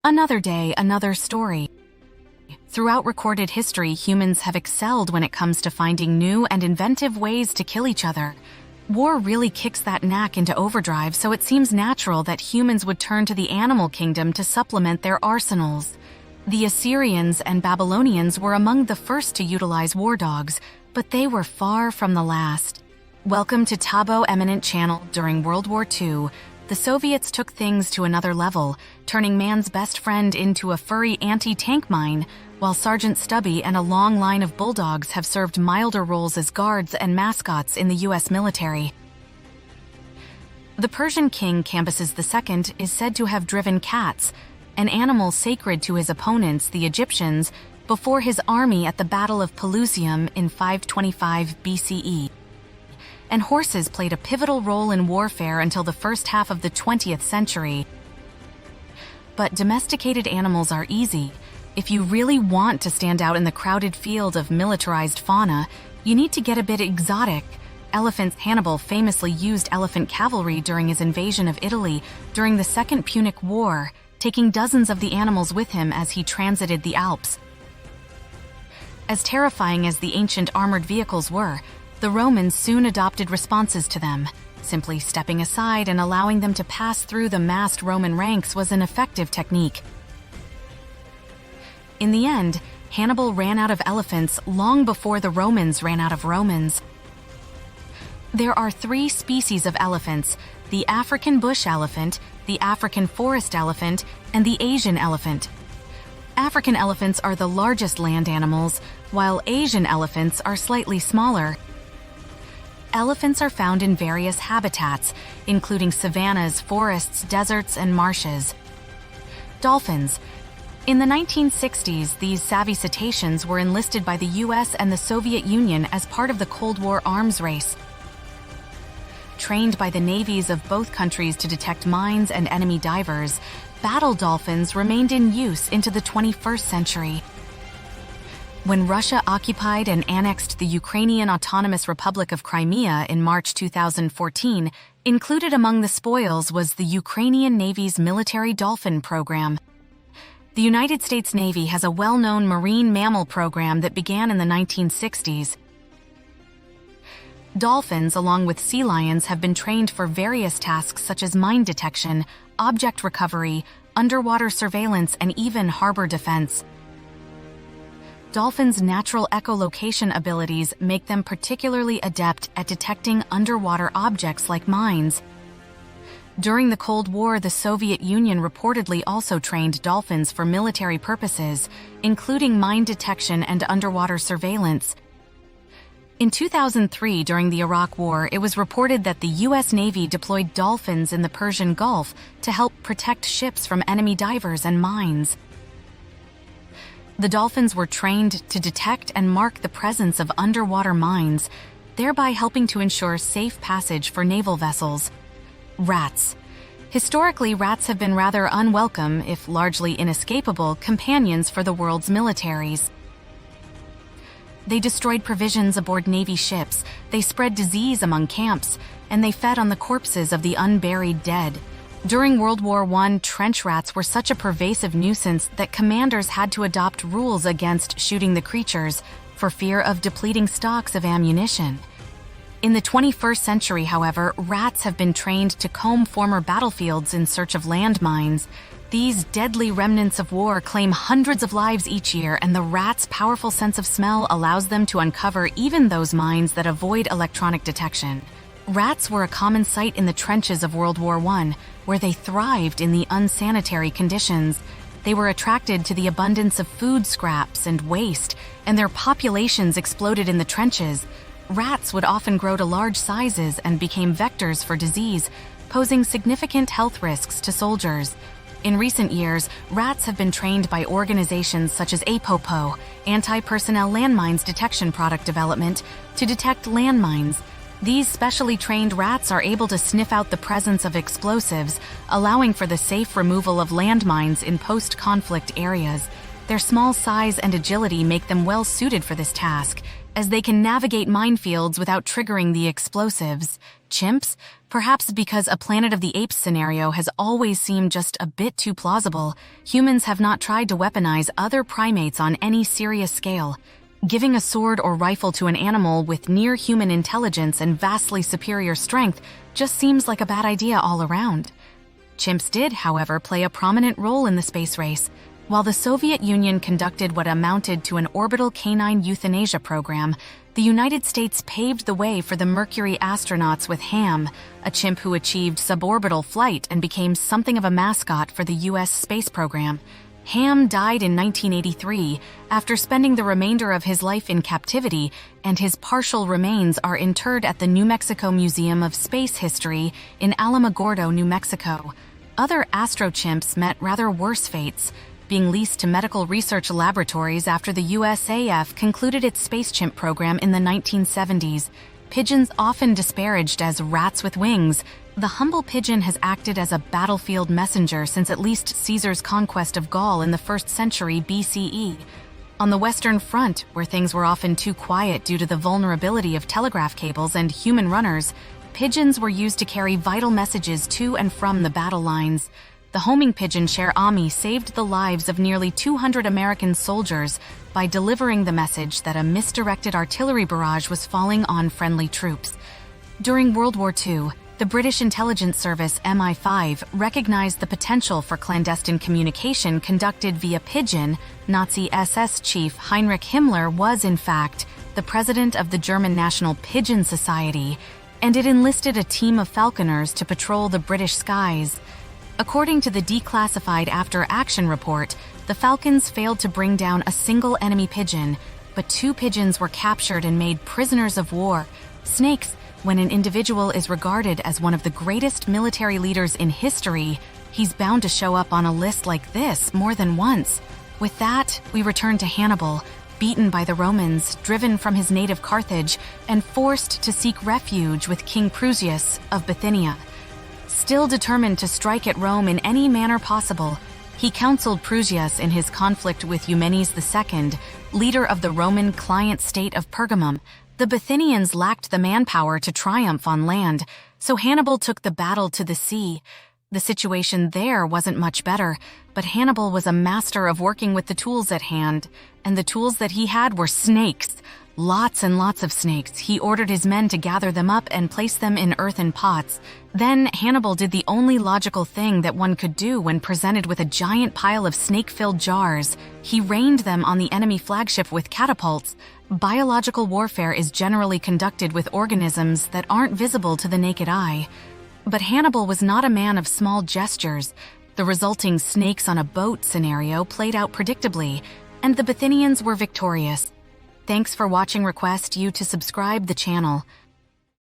Another day, another story. Throughout recorded history, humans have excelled when it comes to finding new and inventive ways to kill each other. War really kicks that knack into overdrive, so it seems natural that humans would turn to the animal kingdom to supplement their arsenals. The Assyrians and Babylonians were among the first to utilize war dogs, but they were far from the last. Welcome to Tabo Eminent Channel. During World War II, the Soviets took things to another level, turning man's best friend into a furry anti-tank mine, while Sergeant Stubby and a long line of bulldogs have served milder roles as guards and mascots in the U.S. military. The Persian king Cambyses II is said to have driven cats, an animal sacred to his opponents, the Egyptians, before his army at the Battle of Pelusium in 525 BCE. And horses played a pivotal role in warfare until the first half of the 20th century. But domesticated animals are easy. If you really want to stand out in the crowded field of militarized fauna, you need to get a bit exotic. Elephants. Hannibal famously used elephant cavalry during his invasion of Italy during the Second Punic War, taking dozens of the animals with him as he transited the Alps. As terrifying as the ancient armored vehicles were, the Romans soon adopted responses to them. Simply stepping aside and allowing them to pass through the massed Roman ranks was an effective technique. In the end, Hannibal ran out of elephants long before the Romans ran out of Romans. There are 3 species of elephants: the African bush elephant, the African forest elephant, and the Asian elephant. African elephants are the largest land animals, while Asian elephants are slightly smaller. Elephants are found in various habitats, including savannas, forests, deserts, and marshes. Dolphins. In the 1960s, these savvy cetaceans were enlisted by the US and the Soviet Union as part of the Cold War arms race. Trained by the navies of both countries to detect mines and enemy divers, battle dolphins remained in use into the 21st century. When Russia occupied and annexed the Ukrainian Autonomous Republic of Crimea in March 2014, included among the spoils was the Ukrainian Navy's military dolphin program. The United States Navy has a well-known marine mammal program that began in the 1960s. Dolphins, along with sea lions, have been trained for various tasks such as mine detection, object recovery, underwater surveillance, and even harbor defense. Dolphins' natural echolocation abilities make them particularly adept at detecting underwater objects like mines. During the Cold War, the Soviet Union reportedly also trained dolphins for military purposes, including mine detection and underwater surveillance. In 2003, during the Iraq War, it was reported that the U.S. Navy deployed dolphins in the Persian Gulf to help protect ships from enemy divers and mines. The dolphins were trained to detect and mark the presence of underwater mines, thereby helping to ensure safe passage for naval vessels. Rats. Historically, rats have been rather unwelcome, if largely inescapable, companions for the world's militaries. They destroyed provisions aboard Navy ships, they spread disease among camps, and they fed on the corpses of the unburied dead. During World War I, trench rats were such a pervasive nuisance that commanders had to adopt rules against shooting the creatures for fear of depleting stocks of ammunition. In the 21st century, however, rats have been trained to comb former battlefields in search of landmines. These deadly remnants of war claim hundreds of lives each year, and the rats' powerful sense of smell allows them to uncover even those mines that avoid electronic detection. Rats were a common sight in the trenches of World War I, where they thrived in the unsanitary conditions. They were attracted to the abundance of food scraps and waste, and their populations exploded in the trenches. Rats would often grow to large sizes and became vectors for disease, posing significant health risks to soldiers. In recent years, rats have been trained by organizations such as APOPO, Anti-Personnel Landmines Detection Product Development, to detect landmines. These specially trained rats are able to sniff out the presence of explosives, allowing for the safe removal of landmines in post-conflict areas. Their small size and agility make them well suited for this task, as they can navigate minefields without triggering the explosives. Chimps? Perhaps because a Planet of the Apes scenario has always seemed just a bit too plausible, humans have not tried to weaponize other primates on any serious scale. Giving a sword or rifle to an animal with near-human intelligence and vastly superior strength just seems like a bad idea all around. Chimps did, however, play a prominent role in the space race. While the Soviet Union conducted what amounted to an orbital canine euthanasia program, the United States paved the way for the Mercury astronauts with Ham, a chimp who achieved suborbital flight and became something of a mascot for the U.S. space program. Ham died in 1983 after spending the remainder of his life in captivity, and his partial remains are interred at the New Mexico Museum of Space History in Alamogordo, New Mexico. Other astrochimps met rather worse fates, being leased to medical research laboratories after the USAF concluded its space chimp program in the 1970s. Pigeons often disparaged as rats with wings, the humble pigeon has acted as a battlefield messenger since at least Caesar's conquest of Gaul in the 1st century BCE. On the Western Front, where things were often too quiet due to the vulnerability of telegraph cables and human runners, pigeons were used to carry vital messages to and from the battle lines. The homing pigeon Cher Ami saved the lives of nearly 200 American soldiers by delivering the message that a misdirected artillery barrage was falling on friendly troops. During World War II, the British intelligence service MI5 recognized the potential for clandestine communication conducted via pigeon. Nazi SS chief Heinrich Himmler was, in fact, the president of the German National Pigeon Society, and it enlisted a team of falconers to patrol the British skies. According to the declassified after-action report, the Falcons failed to bring down a single enemy pigeon, but 2 pigeons were captured and made prisoners of war. Snakes, when an individual is regarded as one of the greatest military leaders in history, he's bound to show up on a list like this more than once. With that, we return to Hannibal, beaten by the Romans, driven from his native Carthage, and forced to seek refuge with King Prusias of Bithynia. Still determined to strike at Rome in any manner possible, he counseled Prusias in his conflict with Eumenes II, leader of the Roman client state of Pergamum. The Bithynians lacked the manpower to triumph on land, so Hannibal took the battle to the sea. The situation there wasn't much better, but Hannibal was a master of working with the tools at hand, and the tools that he had were snakes. Lots and lots of snakes. He ordered his men to gather them up and place them in earthen pots. Then Hannibal did the only logical thing that one could do when presented with a giant pile of snake-filled jars. He rained them on the enemy flagship with catapults. Biological warfare is generally conducted with organisms that aren't visible to the naked eye. But Hannibal was not a man of small gestures. The resulting snakes on a boat scenario played out predictably, and the Bithynians were victorious. Thanks for watching. Request you to subscribe the channel.